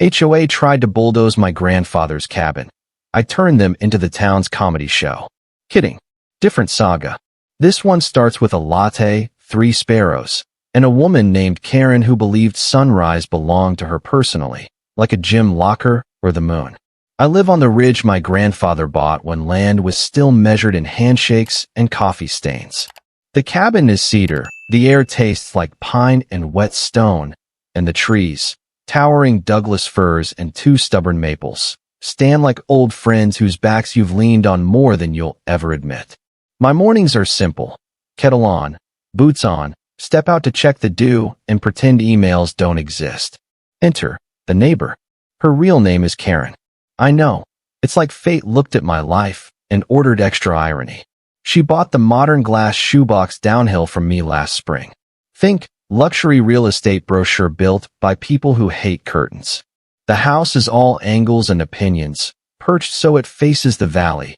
HOA tried to bulldoze my grandfather's cabin. I turned them into the town's comedy show. Kidding. Different saga. This one starts with a latte, 3 sparrows, and a woman named Karen who believed sunrise belonged to her personally, like a gym locker or the moon. I live on the ridge my grandfather bought when land was still measured in handshakes and coffee stains. The cabin is cedar, the air tastes like pine and wet stone, and the trees, towering Douglas firs and 2 stubborn maples, stand like old friends whose backs you've leaned on more than you'll ever admit. My mornings are simple. Kettle on, boots on, step out to check the dew, and pretend emails don't exist. Enter the neighbor. Her real name is Karen. I know. It's like fate looked at my life and ordered extra irony. She bought the modern glass shoebox downhill from me last spring. Think luxury real estate brochure built by people who hate curtains. The house is all angles and opinions, perched so it faces the valley.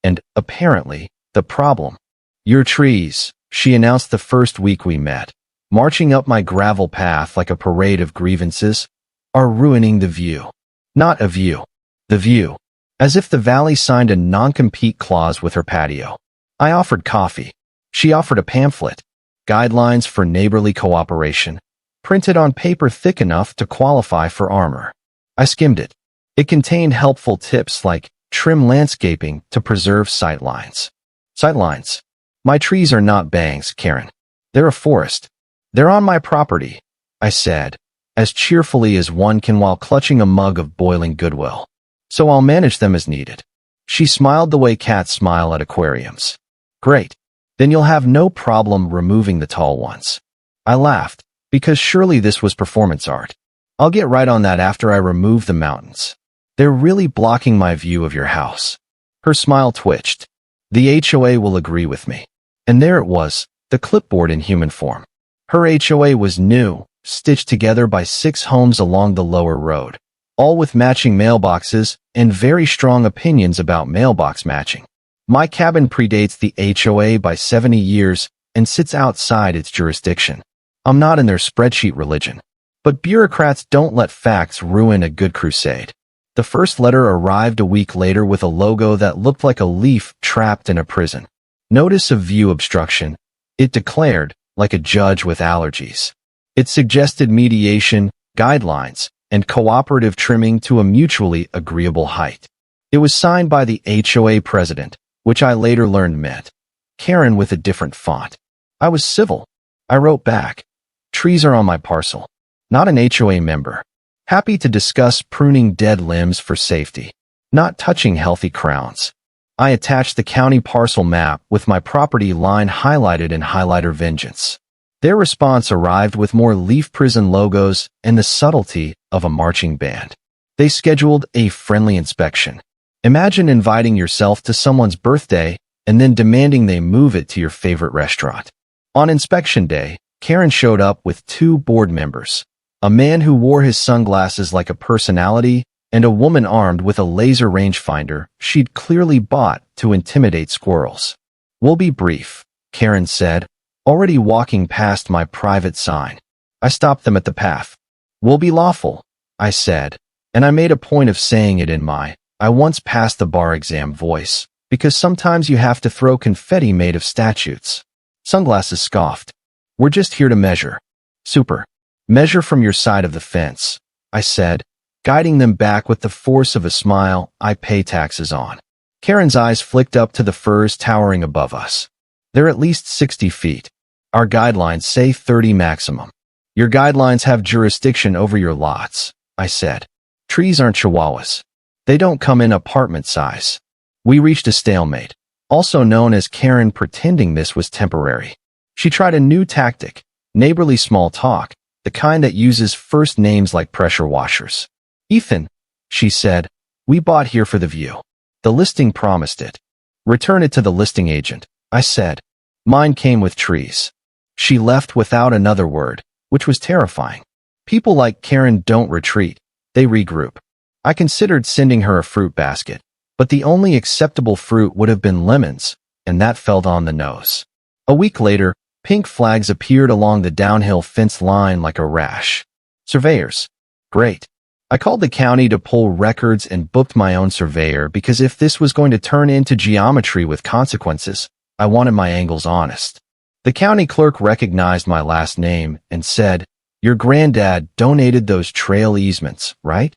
And, apparently, the problem. Your trees, she announced the first week we met, marching up my gravel path like a parade of grievances, are ruining the view. Not a view. The view. As if the valley signed a non-compete clause with her patio. I offered coffee. She offered a pamphlet. Guidelines for neighborly cooperation, printed on paper thick enough to qualify for armor. I skimmed it. It contained helpful tips like trim landscaping to preserve sightlines. Sightlines. My trees are not banks, Karen. They're a forest. They're on my property, I said, as cheerfully as one can while clutching a mug of boiling goodwill. So I'll manage them as needed. She smiled the way cats smile at aquariums. Great. Then you'll have no problem removing the tall ones. I laughed, because surely this was performance art. I'll get right on that after I remove the mountains. They're really blocking my view of your house. Her smile twitched. The HOA will agree with me. And there it was, the clipboard in human form. Her HOA was new, stitched together by 6 homes along the lower road, all with matching mailboxes and very strong opinions about mailbox matching. My cabin predates the HOA by 70 years and sits outside its jurisdiction. I'm not in their spreadsheet religion. But bureaucrats don't let facts ruin a good crusade. The first letter arrived a week later with a logo that looked like a leaf trapped in a prison. Notice of view obstruction, it declared, like a judge with allergies. It suggested mediation, guidelines, and cooperative trimming to a mutually agreeable height. It was signed by the HOA president, which I later learned meant Karen with a different font. I was civil. I wrote back, trees are on my parcel. Not an HOA member. Happy to discuss pruning dead limbs for safety. Not touching healthy crowns. I attached the county parcel map with my property line highlighted in highlighter vengeance. Their response arrived with more leaf prison logos and the subtlety of a marching band. They scheduled a friendly inspection. Imagine inviting yourself to someone's birthday and then demanding they move it to your favorite restaurant. On inspection day, Karen showed up with 2 board members. A man who wore his sunglasses like a personality, and a woman armed with a laser rangefinder she'd clearly bought to intimidate squirrels. We'll be brief, Karen said, already walking past my private sign. I stopped them at the path. We'll be lawful, I said, and I made a point of saying it in my, I once passed the bar exam voice, because sometimes you have to throw confetti made of statutes. Sunglasses scoffed. We're just here to measure. Super. Measure from your side of the fence, I said, guiding them back with the force of a smile I pay taxes on. Karen's eyes flicked up to the firs towering above us. They're at least 60 feet. Our guidelines say 30 maximum. Your guidelines have jurisdiction over your lots, I said. Trees aren't chihuahuas. They don't come in apartment size. We reached a stalemate, also known as Karen pretending this was temporary. She tried a new tactic, neighborly small talk, the kind that uses first names like pressure washers. Ethan, she said, we bought here for the view. The listing promised it. Return it to the listing agent, I said. Mine came with trees. She left without another word, which was terrifying. People like Karen don't retreat, they regroup. I considered sending her a fruit basket, but the only acceptable fruit would have been lemons, and that felt on the nose. A week later, pink flags appeared along the downhill fence line like a rash. Surveyors. Great. I called the county to pull records and booked my own surveyor because if this was going to turn into geometry with consequences, I wanted my angles honest. The county clerk recognized my last name and said, "Your granddad donated those trail easements, right?"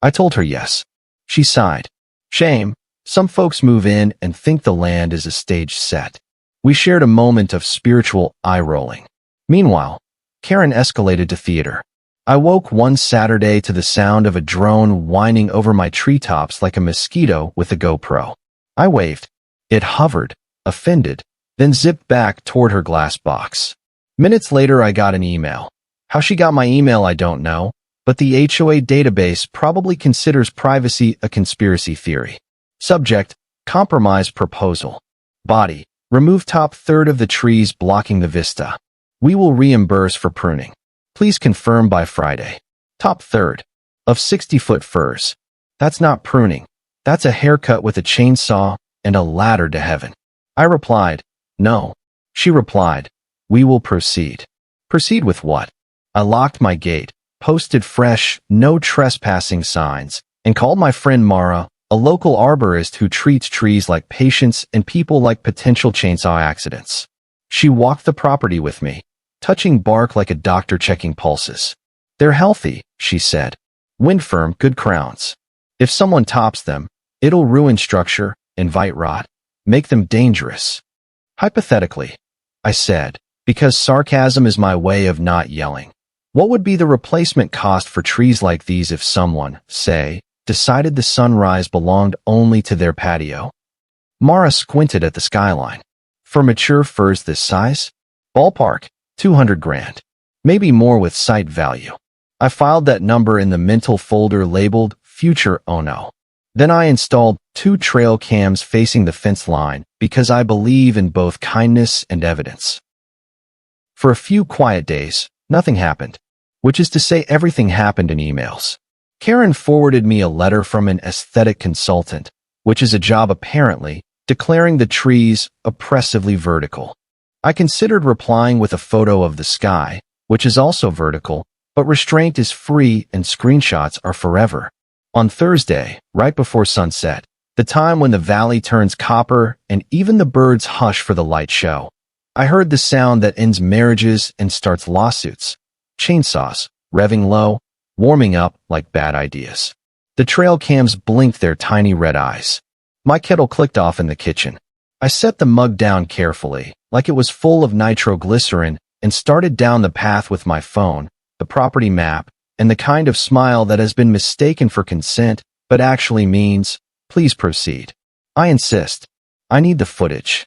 I told her yes. She sighed. "Shame. Some folks move in and think the land is a stage set." We shared a moment of spiritual eye-rolling. Meanwhile, Karen escalated to theater. I woke one Saturday to the sound of a drone whining over my treetops like a mosquito with a GoPro. I waved. It hovered, offended, then zipped back toward her glass box. Minutes later, I got an email. How she got my email, I don't know, but the HOA database probably considers privacy a conspiracy theory. Subject: compromise proposal. Body: remove top third of the trees blocking the vista. We will reimburse for pruning. Please confirm by Friday. Top third of 60-foot firs. That's not pruning. That's a haircut with a chainsaw and a ladder to heaven. I replied, no. She replied, we will proceed. Proceed with what? I locked my gate, posted fresh, no trespassing signs, and called my friend Mara, a local arborist who treats trees like patients and people like potential chainsaw accidents. She walked the property with me, touching bark like a doctor checking pulses. They're healthy, she said. Wind firm, good crowns. If someone tops them, it'll ruin structure, invite rot, make them dangerous. Hypothetically, I said, because sarcasm is my way of not yelling. What would be the replacement cost for trees like these if someone, say, decided the sunrise belonged only to their patio? Mara squinted at the skyline. For mature firs this size? Ballpark, 200 grand. Maybe more with site value. I filed that number in the mental folder labeled Future Oh No. Then I installed 2 trail cams facing the fence line because I believe in both kindness and evidence. For a few quiet days, nothing happened, which is to say everything happened in emails. Karen forwarded me a letter from an aesthetic consultant, which is a job apparently, declaring the trees oppressively vertical. I considered replying with a photo of the sky, which is also vertical, but restraint is free and screenshots are forever. On Thursday, right before sunset, the time when the valley turns copper and even the birds hush for the light show, I heard the sound that ends marriages and starts lawsuits. Chainsaws, revving low, warming up like bad ideas. The trail cams blinked their tiny red eyes. My kettle clicked off in the kitchen. I set the mug down carefully, like it was full of nitroglycerin, and started down the path with my phone, the property map, and the kind of smile that has been mistaken for consent, but actually means, please proceed. I insist. I need the footage.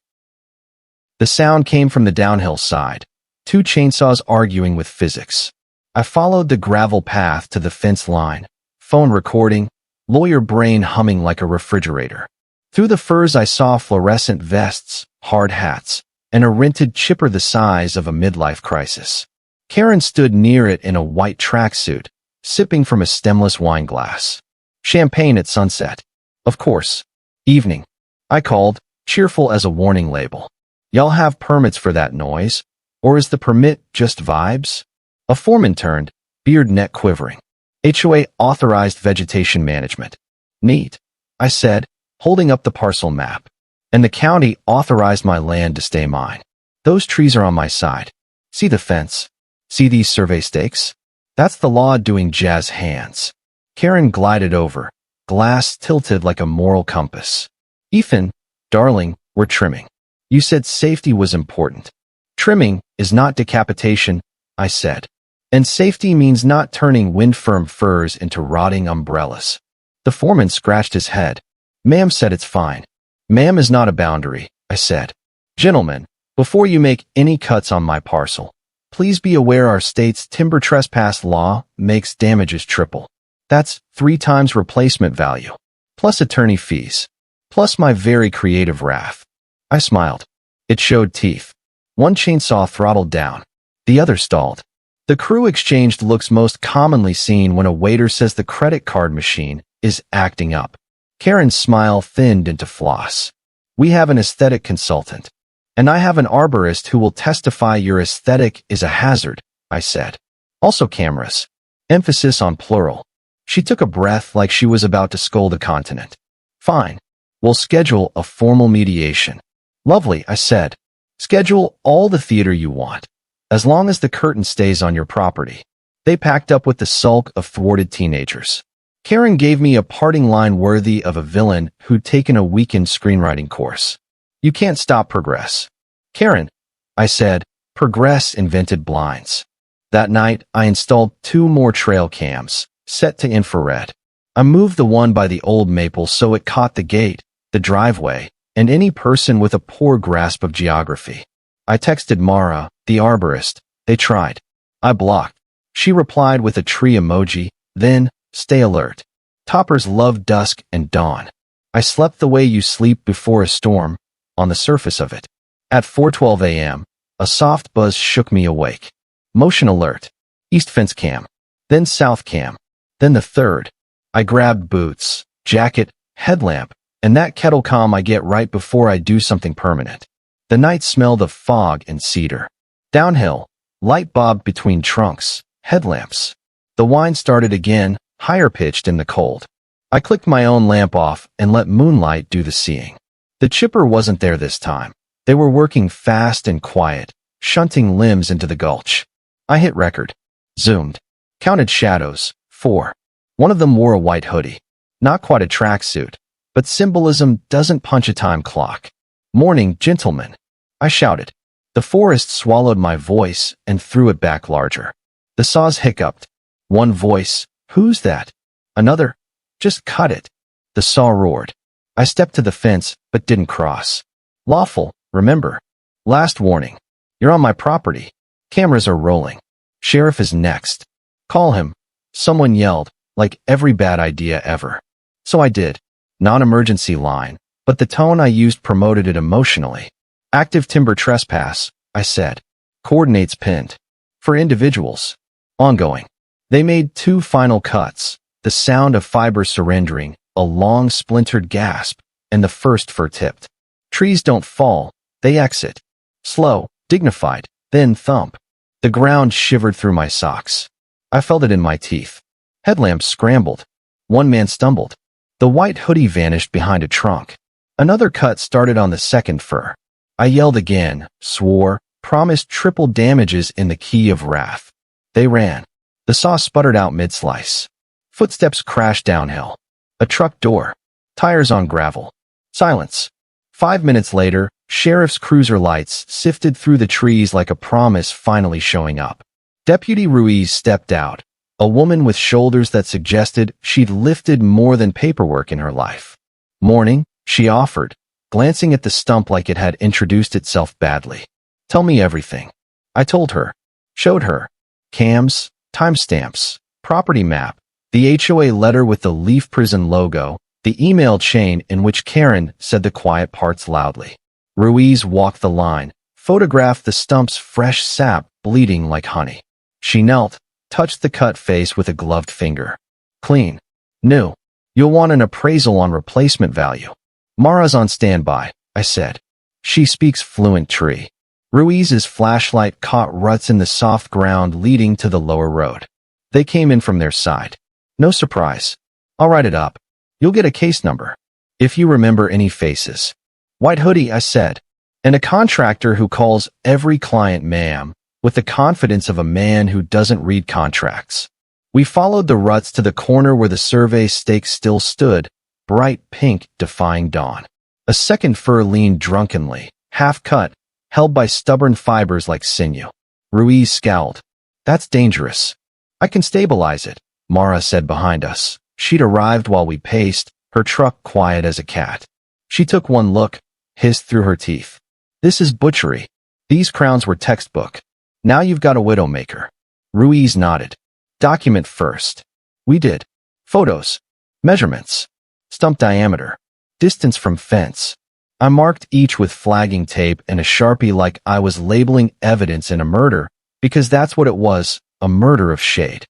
The sound came from the downhill side, 2 chainsaws arguing with physics. I followed the gravel path to the fence line, phone recording, lawyer brain humming like a refrigerator. Through the firs I saw fluorescent vests, hard hats, and a rented chipper the size of a midlife crisis. Karen stood near it in a white tracksuit, sipping from a stemless wine glass. Champagne at sunset. Of course. Evening. I called, cheerful as a warning label. Y'all have permits for that noise? Or is the permit just vibes? A foreman turned, beard neck quivering. HOA authorized vegetation management. Neat, I said, holding up the parcel map. And the county authorized my land to stay mine. Those trees are on my side. See the fence? See these survey stakes? That's the law doing jazz hands. Karen glided over, glass tilted like a moral compass. Ethan, darling, we're trimming. You said safety was important. Trimming is not decapitation, I said. And safety means not turning wind-firm firs into rotting umbrellas. The foreman scratched his head. Ma'am said it's fine. Ma'am is not a boundary, I said. Gentlemen, before you make any cuts on my parcel, please be aware our state's timber trespass law makes damages triple. That's 3 times replacement value, plus attorney fees, plus my very creative wrath. I smiled. It showed teeth. One chainsaw throttled down. The other stalled. The crew exchanged looks most commonly seen when a waiter says the credit card machine is acting up. Karen's smile thinned into floss. We have an aesthetic consultant. And I have an arborist who will testify your aesthetic is a hazard, I said. Also cameras. Emphasis on plural. She took a breath like she was about to scold a continent. Fine. We'll schedule a formal mediation. Lovely, I said. Schedule all the theater you want, as long as the curtain stays on your property. They packed up with the sulk of thwarted teenagers. Karen gave me a parting line worthy of a villain who'd taken a weekend screenwriting course. You can't stop progress. Karen, I said, progress invented blinds. That night, I installed 2 more trail cams, set to infrared. I moved the one by the old maple so it caught the gate, the driveway, and any person with a poor grasp of geography. I texted Mara, the arborist. They tried. I blocked. She replied with a tree emoji, then, stay alert. Toppers love dusk and dawn. I slept the way you sleep before a storm, on the surface of it. At 4:12 a.m., a soft buzz shook me awake. Motion alert. East fence cam. Then south cam. Then the third. I grabbed boots, jacket, headlamp, and that kettle comm I get right before I do something permanent. The night smelled of fog and cedar. Downhill, light bobbed between trunks, headlamps. The whine started again, higher pitched in the cold. I clicked my own lamp off and let moonlight do the seeing. The chipper wasn't there this time. They were working fast and quiet, shunting limbs into the gulch. I hit record. Zoomed. Counted shadows. 4. One of them wore a white hoodie. Not quite a tracksuit, but symbolism doesn't punch a time clock. Morning, gentlemen. I shouted. The forest swallowed my voice and threw it back larger. The saws hiccuped. One voice, who's that? Another, just cut it. The saw roared. I stepped to the fence, but didn't cross. Lawful, remember. Last warning. You're on my property. Cameras are rolling. Sheriff is next. Call him. Someone yelled, like every bad idea ever. So I did. Non-emergency line, but the tone I used promoted it emotionally. Active timber trespass, I said. Coordinates pinned. For individuals. Ongoing. They made 2 final cuts, the sound of fiber surrendering, a long splintered gasp, and the first fir tipped. Trees don't fall, they exit. Slow, dignified, then thump. The ground shivered through my socks. I felt it in my teeth. Headlamps scrambled. One man stumbled. The white hoodie vanished behind a trunk. Another cut started on the second fir. I yelled again, swore, promised triple damages in the key of wrath. They ran. The saw sputtered out mid-slice. Footsteps crashed downhill. A truck door. Tires on gravel. Silence. 5 minutes later, sheriff's cruiser lights sifted through the trees like a promise finally showing up. Deputy Ruiz stepped out, a woman with shoulders that suggested she'd lifted more than paperwork in her life. Morning, she offered, glancing at the stump like it had introduced itself badly. Tell me everything. I told her. Showed her. Cams, timestamps, property map, the HOA letter with the Leaf Prison logo, the email chain in which Karen said the quiet parts loudly. Ruiz walked the line, photographed the stump's fresh sap bleeding like honey. She knelt, touched the cut face with a gloved finger. Clean. New. You'll want an appraisal on replacement value. Mara's on standby, I said. She speaks fluent tree. Ruiz's flashlight caught ruts in the soft ground leading to the lower road. They came in from their side. No surprise. I'll write it up. You'll get a case number. If you remember any faces. White hoodie, I said. And a contractor who calls every client ma'am, with the confidence of a man who doesn't read contracts. We followed the ruts to the corner where the survey stake still stood, bright pink, defying dawn. A second fir leaned drunkenly, half cut, held by stubborn fibers like sinew. Ruiz scowled. That's dangerous. I can stabilize it, Mara said behind us. She'd arrived while we paced, her truck quiet as a cat. She took one look, hissed through her teeth. This is butchery. These crowns were textbook. Now you've got a widowmaker. Ruiz nodded. Document first. We did. Photos. Measurements. Stump diameter. Distance from fence. I marked each with flagging tape and a Sharpie like I was labeling evidence in a murder, because that's what it was, a murder of shade.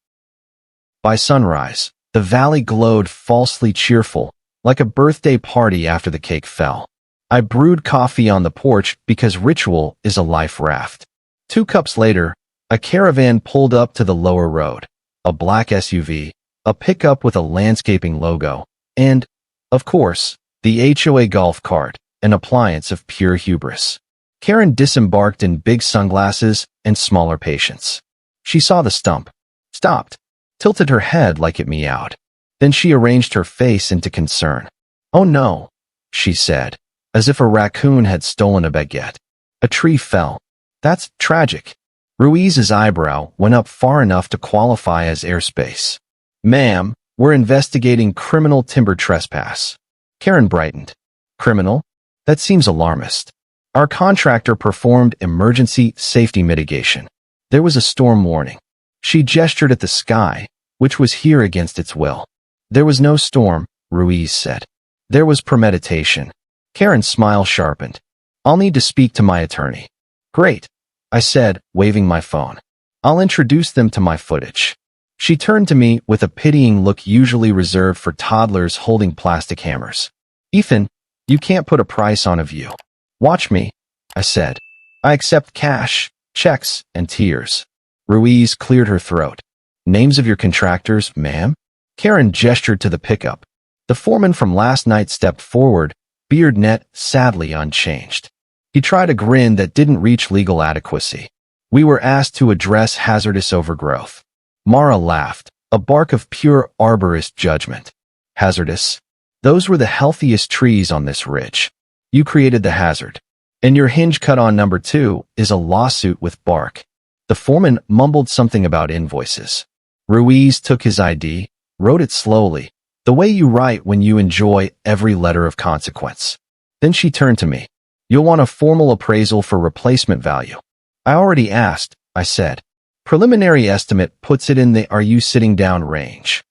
By sunrise, the valley glowed falsely cheerful, like a birthday party after the cake fell. I brewed coffee on the porch because ritual is a life raft. 2 cups later, a caravan pulled up to the lower road. A black SUV, a pickup with a landscaping logo, and, of course, the HOA golf cart, an appliance of pure hubris. Karen disembarked in big sunglasses and smaller patience. She saw the stump, stopped, tilted her head like it meowed. Then she arranged her face into concern. "Oh no," she said, as if a raccoon had stolen a baguette. "A tree fell. That's tragic." Ruiz's eyebrow went up far enough to qualify as airspace. "Ma'am, we're investigating criminal timber trespass." Karen brightened. "Criminal? That seems alarmist. Our contractor performed emergency safety mitigation. There was a storm warning." She gestured at the sky, which was here against its will. "There was no storm," Ruiz said. "There was premeditation." Karen's smile sharpened. "I'll need to speak to my attorney." "Great," I said, waving my phone. "I'll introduce them to my footage." She turned to me with a pitying look usually reserved for toddlers holding plastic hammers. "Ethan, you can't put a price on a view." "Watch me," I said. "I accept cash, checks, and tears." Ruiz cleared her throat. "Names of your contractors, ma'am?" Karen gestured to the pickup. The foreman from last night stepped forward, beard net sadly unchanged. He tried a grin that didn't reach legal adequacy. "We were asked to address hazardous overgrowth." Mara laughed, a bark of pure arborist judgment. "Hazardous? Those were the healthiest trees on this ridge. You created the hazard. And your hinge cut on number 2 is a lawsuit with bark." The foreman mumbled something about invoices. Ruiz took his ID, wrote it slowly, the way you write when you enjoy every letter of consequence. Then she turned to me. "You'll want a formal appraisal for replacement value." "I already asked," I said. "Preliminary estimate puts it in the are you sitting down range."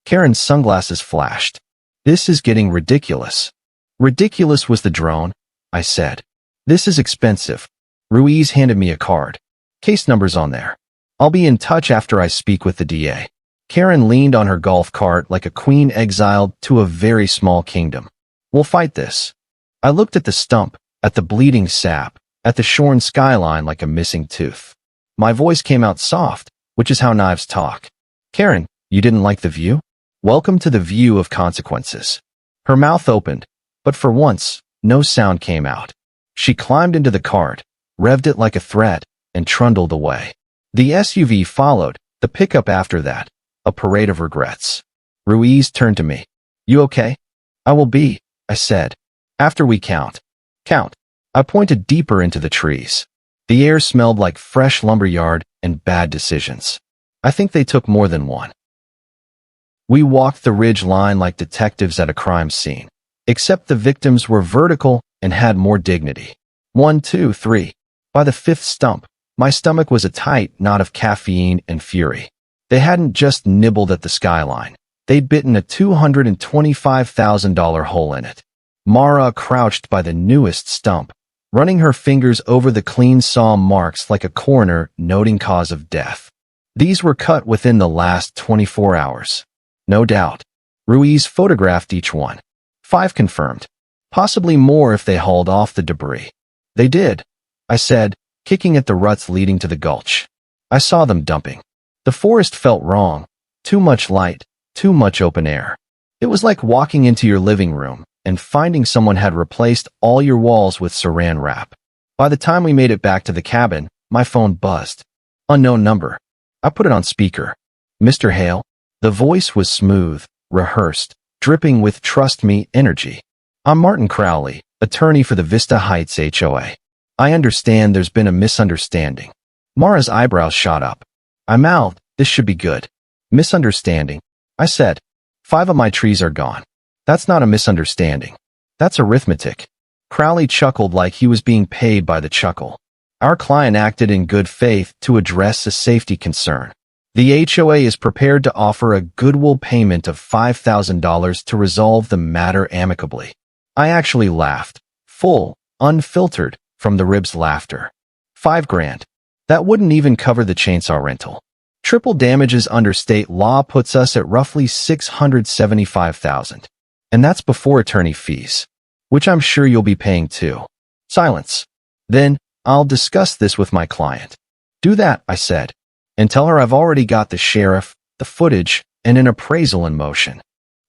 Karen's sunglasses flashed. "This is getting ridiculous." "Ridiculous was the drone," I said. "This is expensive." Ruiz handed me a card. "Case number's on there. I'll be in touch after I speak with the DA." Karen leaned on her golf cart like a queen exiled to a very small kingdom. "We'll fight this." I looked at the stump, at the bleeding sap, at the shorn skyline like a missing tooth. My voice came out soft, which is how knives talk. "Karen, you didn't like the view? Welcome to the view of consequences." Her mouth opened, but for once, no sound came out. She climbed into the cart, revved it like a threat, and trundled away. The SUV followed, the pickup after that, a parade of regrets. Ruiz turned to me. "You okay?" "I will be," I said. "After we count." "Count." I pointed deeper into the trees. The air smelled like fresh lumberyard and bad decisions. I think they took more than one. We walked the ridge line like detectives at a crime scene, except the victims were vertical and had more dignity. 1, 2, 3. By the 5th stump, my stomach was a tight knot of caffeine and fury. They hadn't just nibbled at the skyline. They'd bitten a $225,000 hole in it. Mara crouched by the newest stump, running her fingers over the clean saw marks like a coroner noting cause of death. These were cut within the last 24 hours. No doubt. Ruiz photographed each one. 5 confirmed. Possibly more if they hauled off the debris. "They did," I said, kicking at the ruts leading to the gulch. I saw them dumping. The forest felt wrong. Too much light, too much open air. It was like walking into your living room and finding someone had replaced all your walls with saran wrap. By the time we made it back to the cabin, my phone buzzed. Unknown number. I put it on speaker. "Mr. Hale?" The voice was smooth, rehearsed, dripping with trust me energy. "I'm Martin Crowley, attorney for the Vista Heights HOA. I understand there's been a misunderstanding." Mara's eyebrows shot up. I mouthed, "This should be good." "Misunderstanding," I said. 5 of my trees are gone. That's not a misunderstanding. That's arithmetic." Crowley chuckled like he was being paid by the chuckle. "Our client acted in good faith to address a safety concern. The HOA is prepared to offer a goodwill payment of $5,000 to resolve the matter amicably." I actually laughed, full, unfiltered, from the ribs laughter. $5,000. That wouldn't even cover the chainsaw rental. Triple damages under state law puts us at roughly $675,000. And that's before attorney fees, which I'm sure you'll be paying too. Silence. "Then, I'll discuss this with my client." "Do that," I said, "and tell her I've already got the sheriff, the footage, and an appraisal in motion.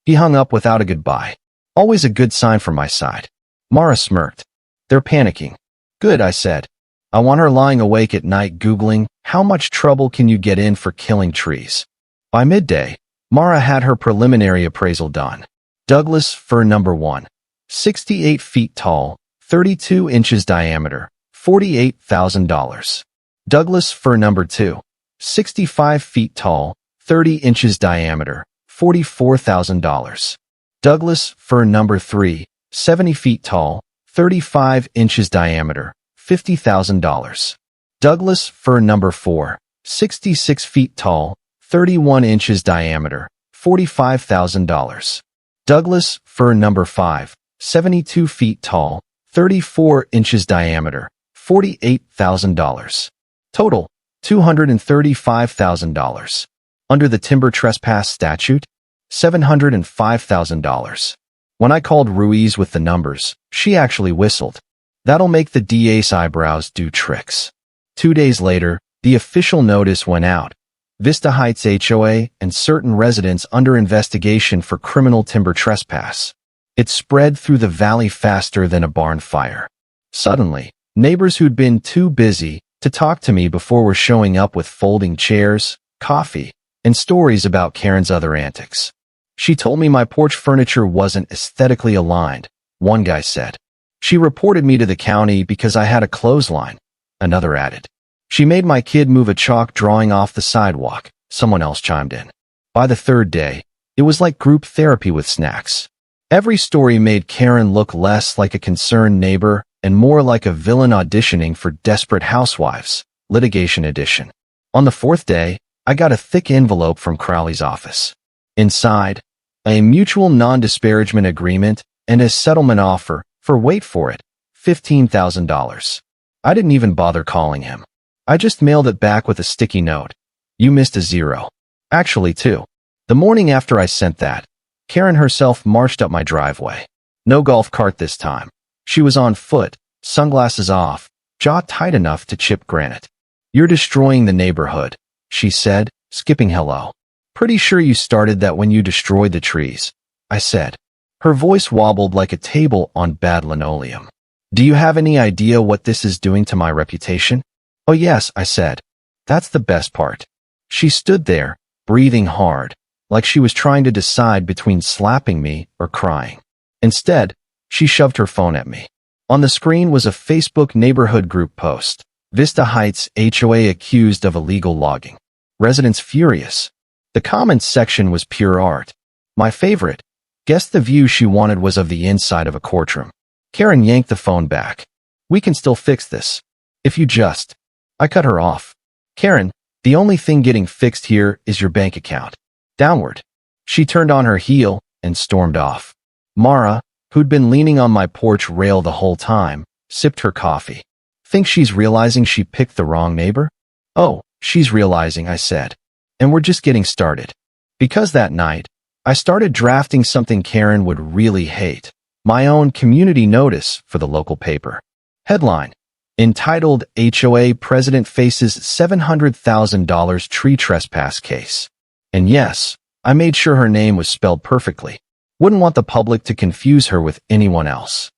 He hung up without a goodbye. Always a good sign from my side. Mara smirked. They're panicking. Good, I said. I want her lying awake at night Googling, how much trouble can you get in for killing trees? By midday, Mara had her preliminary appraisal done. Douglas fir number 1. 68 feet tall, 32 inches diameter, $48,000. Douglas fir number 2. 65 feet tall, 30 inches diameter, $44,000. Douglas fir number 3. 70 feet tall, 35 inches diameter, $50,000. Douglas fir number 4. 66 feet tall, 31 inches diameter, $45,000. Douglas fir number 5. 72 feet tall, 34 inches diameter, $48,000. Total, $235,000. Under the timber trespass statute, $705,000. When I called Ruiz with the numbers, she actually whistled. That'll make the DA's eyebrows do tricks. 2 days later, the official notice went out. Vista Heights HOA and certain residents under investigation for criminal timber trespass. It spread through the valley faster than a barn fire. Suddenly, neighbors who'd been too busy to talk to me before were showing up with folding chairs, coffee, and stories about Karen's other antics. She told me my porch furniture wasn't aesthetically aligned, one guy said. She reported me to the county because I had a clothesline, another added. She made my kid move a chalk drawing off the sidewalk, someone else chimed in. By the third day, it was like group therapy with snacks. Every story made Karen look less like a concerned neighbor and more like a villain auditioning for Desperate Housewives, litigation edition. On the fourth day, I got a thick envelope from Crowley's office. Inside, a mutual non-disparagement agreement and a settlement offer for, wait for it, $15,000. I didn't even bother calling him. I just mailed it back with a sticky note. You missed a zero. Actually, two. The morning after I sent that, Karen herself marched up my driveway. No golf cart this time. She was on foot, sunglasses off, jaw tight enough to chip granite. You're destroying the neighborhood, she said, skipping hello. Pretty sure you started that when you destroyed the trees, I said. Her voice wobbled like a table on bad linoleum. Do you have any idea what this is doing to my reputation? Oh yes, I said. That's the best part. She stood there, breathing hard, like she was trying to decide between slapping me or crying. Instead, she shoved her phone at me. On the screen was a Facebook neighborhood group post. Vista Heights HOA accused of illegal logging. Residents furious. The comments section was pure art. My favorite. Guess the view she wanted was of the inside of a courtroom. Karen yanked the phone back. We can still fix this. If you just... I cut her off. Karen, the only thing getting fixed here is your bank account. Downward. She turned on her heel and stormed off. Mara, who'd been leaning on my porch rail the whole time, sipped her coffee. Think she's realizing she picked the wrong neighbor? Oh, she's realizing, I said. And we're just getting started. Because that night, I started drafting something Karen would really hate. My own community notice for the local paper. Headline. Entitled HOA President Faces $700,000 Tree Trespass Case. And yes, I made sure her name was spelled perfectly. Wouldn't want the public to confuse her with anyone else.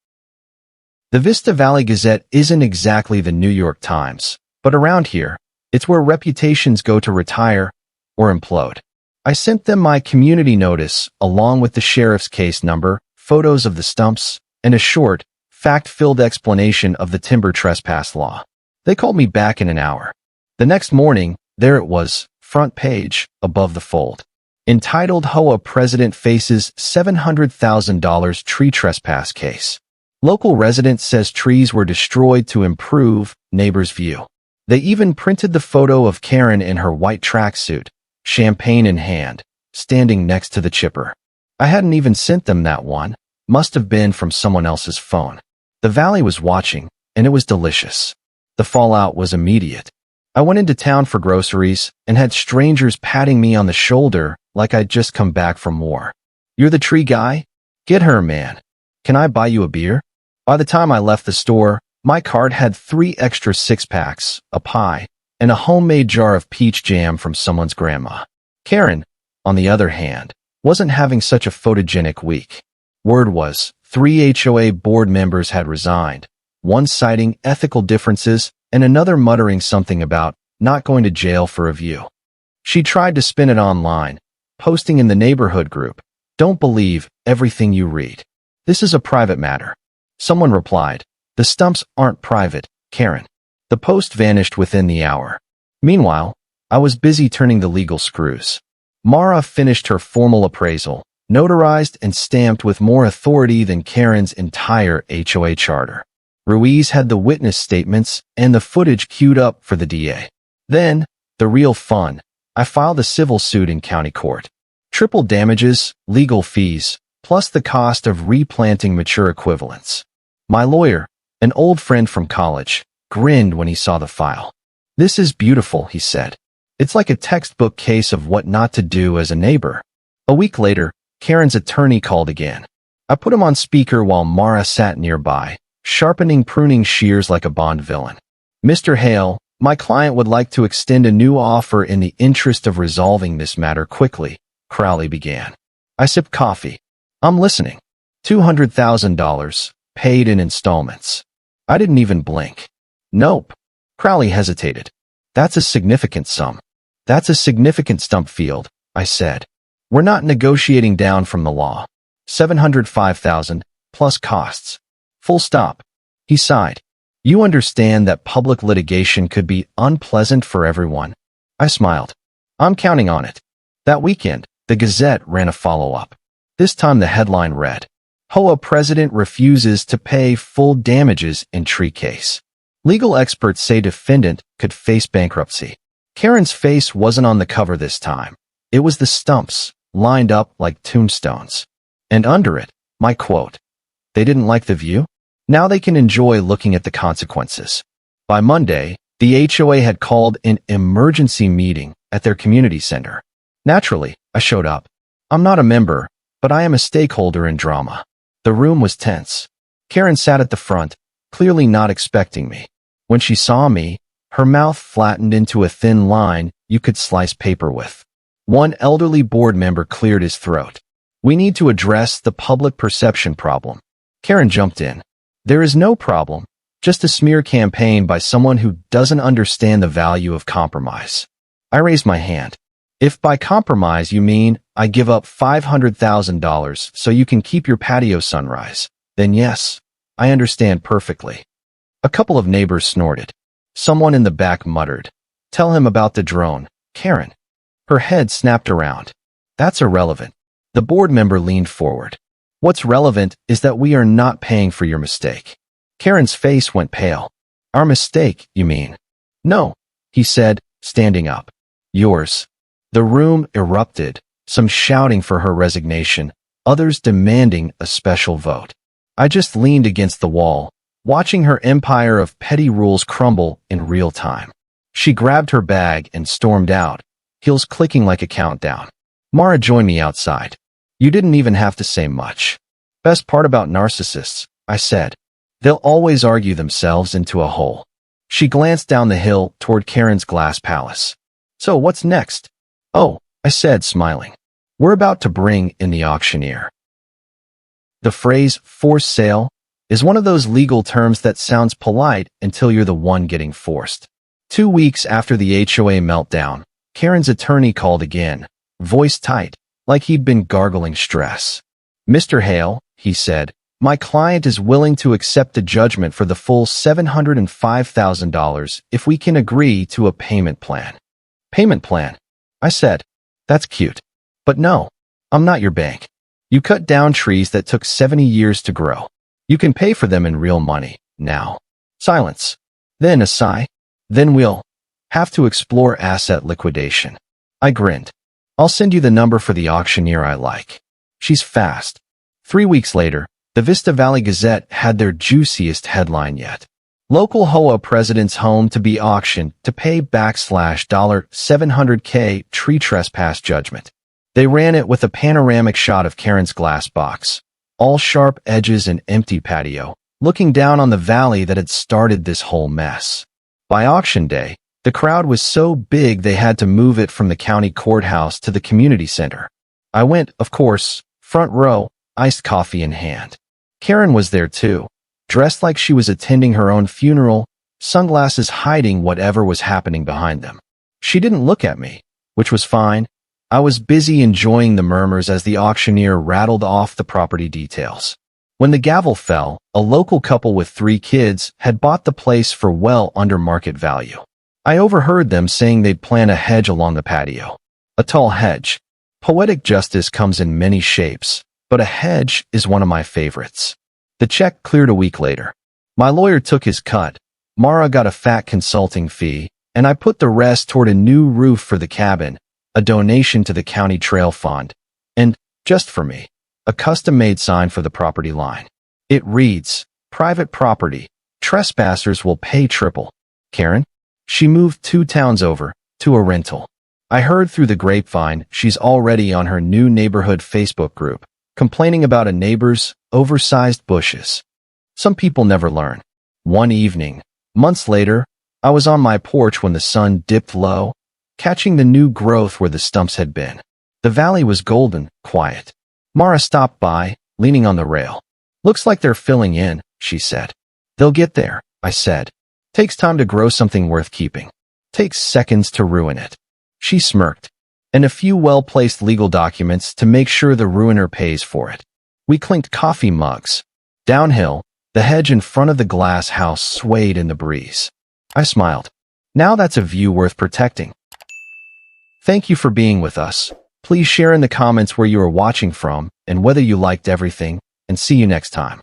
The Vista Valley Gazette isn't exactly the New York Times, but around here, it's where reputations go to retire or implode. I sent them my community notice along with the sheriff's case number, photos of the stumps, and a short, fact-filled explanation of the timber trespass law. They called me back in an hour. The next morning, there it was, front page, above the fold. Entitled HOA President Faces $700,000 Tree Trespass Case. Local resident says trees were destroyed to improve neighbor's view. They even printed the photo of Karen in her white tracksuit, champagne in hand, standing next to the chipper. I hadn't even sent them that one. Must have been from someone else's phone. The valley was watching, and it was delicious. The fallout was immediate. I went into town for groceries and had strangers patting me on the shoulder like I'd just come back from war. You're the tree guy? Get her, man. Can I buy you a beer? By the time I left the store, my cart had 3 extra six-packs, a pie, and a homemade jar of peach jam from someone's grandma. Karen, on the other hand, wasn't having such a photogenic week. Word was, 3 HOA board members had resigned, one citing ethical differences and another muttering something about not going to jail for a view. She tried to spin it online, posting in the neighborhood group, "Don't believe everything you read. This is a private matter." Someone replied, "The stumps aren't private, Karen." The post vanished within the hour. Meanwhile, I was busy turning the legal screws. Mara finished her formal appraisal, notarized and stamped with more authority than Karen's entire HOA charter. Ruiz had the witness statements and the footage queued up for the DA. Then, the real fun, I filed a civil suit in county court. Triple damages, legal fees, plus the cost of replanting mature equivalents. My lawyer, an old friend from college, grinned when he saw the file. "This is beautiful," he said. "It's like a textbook case of what not to do as a neighbor." A week later, Karen's attorney called again. I put him on speaker while Mara sat nearby, sharpening pruning shears like a Bond villain. "Mr. Hale, my client would like to extend a new offer in the interest of resolving this matter quickly," Crowley began. I sipped coffee. "I'm listening." $200,000, paid in installments. I didn't even blink. "Nope." Crowley hesitated. "That's a significant sum." "That's a significant stump field," I said. "We're not negotiating down from the law. $705,000, plus costs. Full stop." He sighed. "You understand that public litigation could be unpleasant for everyone?" I smiled. "I'm counting on it." That weekend, the Gazette ran a follow-up. This time the headline read, "HOA president refuses to pay full damages in tree case. Legal experts say defendant could face bankruptcy." Karen's face wasn't on the cover this time. It was the stumps, lined up like tombstones. And under it, my quote, "They didn't like the view? Now they can enjoy looking at the consequences." By Monday, the HOA had called an emergency meeting at their community center. Naturally, I showed up. I'm not a member, but I am a stakeholder in drama. The room was tense. Karen sat at the front, clearly not expecting me. When she saw me, her mouth flattened into a thin line you could slice paper with. One elderly board member cleared his throat. "We need to address the public perception problem." Karen jumped in. "There is no problem, just a smear campaign by someone who doesn't understand the value of compromise." I raised my hand. "If by compromise you mean I give up $500,000 so you can keep your patio sunrise, then yes, I understand perfectly." A couple of neighbors snorted. Someone in the back muttered, "Tell him about the drone, Karen." Her head snapped around. "That's irrelevant." The board member leaned forward. "What's relevant is that we are not paying for your mistake." Karen's face went pale. "Our mistake, you mean?" "No," he said, standing up. "Yours." The room erupted, some shouting for her resignation, others demanding a special vote. I just leaned against the wall, watching her empire of petty rules crumble in real time. She grabbed her bag and stormed out, heels clicking like a countdown. Mara joined me outside. "You didn't even have to say much." "Best part about narcissists," I said. "They'll always argue themselves into a hole." She glanced down the hill toward Karen's glass palace. "So what's next?" "Oh," I said, smiling. "We're about to bring in the auctioneer." The phrase "forced sale" is one of those legal terms that sounds polite until you're the one getting forced. 2 weeks after the HOA meltdown, Karen's attorney called again, voice tight, like he'd been gargling stress. "Mr. Hale," he said, "my client is willing to accept the judgment for the full $705,000 if we can agree to a payment plan." "Payment plan?" I said. "That's cute. But no, I'm not your bank. You cut down trees that took 70 years to grow. You can pay for them in real money, now." Silence. Then a sigh. "Then we'll have to explore asset liquidation." I grinned. "I'll send you the number for the auctioneer I like. She's fast." 3 weeks later, the Vista Valley Gazette had their juiciest headline yet. Local HOA president's home to be auctioned to pay $700K tree trespass judgment. They ran it with a panoramic shot of Karen's glass box, all sharp edges and empty patio, looking down on the valley that had started this whole mess. By auction day, The crowd was so big they had to move it from the county courthouse to the community center. I went, of course, front row, iced coffee in hand. Karen was there too, dressed like she was attending her own funeral, sunglasses hiding whatever was happening behind them. She didn't look at me, which was fine. I was busy enjoying the murmurs as the auctioneer rattled off the property details. When the gavel fell, a local couple with 3 kids had bought the place for well under market value. I overheard them saying they'd plant a hedge along the patio. A tall hedge. Poetic justice comes in many shapes, but a hedge is one of my favorites. The check cleared a week later. My lawyer took his cut. Mara got a fat consulting fee, and I put the rest toward a new roof for the cabin, a donation to the county trail fund, and, just for me, a custom-made sign for the property line. It reads, "Private property. Trespassers will pay triple." Karen? She moved 2 towns over, to a rental. I heard through the grapevine she's already on her new neighborhood Facebook group, complaining about a neighbor's oversized bushes. Some people never learn. One evening, months later, I was on my porch when the sun dipped low, catching the new growth where the stumps had been. The valley was golden, quiet. Mara stopped by, leaning on the rail. "Looks like they're filling in," she said. "They'll get there," I said. "Takes time to grow something worth keeping. Takes seconds to ruin it." She smirked. "And a few well-placed legal documents to make sure the ruiner pays for it." We clinked coffee mugs. Downhill, the hedge in front of the glass house swayed in the breeze. I smiled. Now that's a view worth protecting. Thank you for being with us. Please share in the comments where you are watching from and whether you liked everything, and see you next time.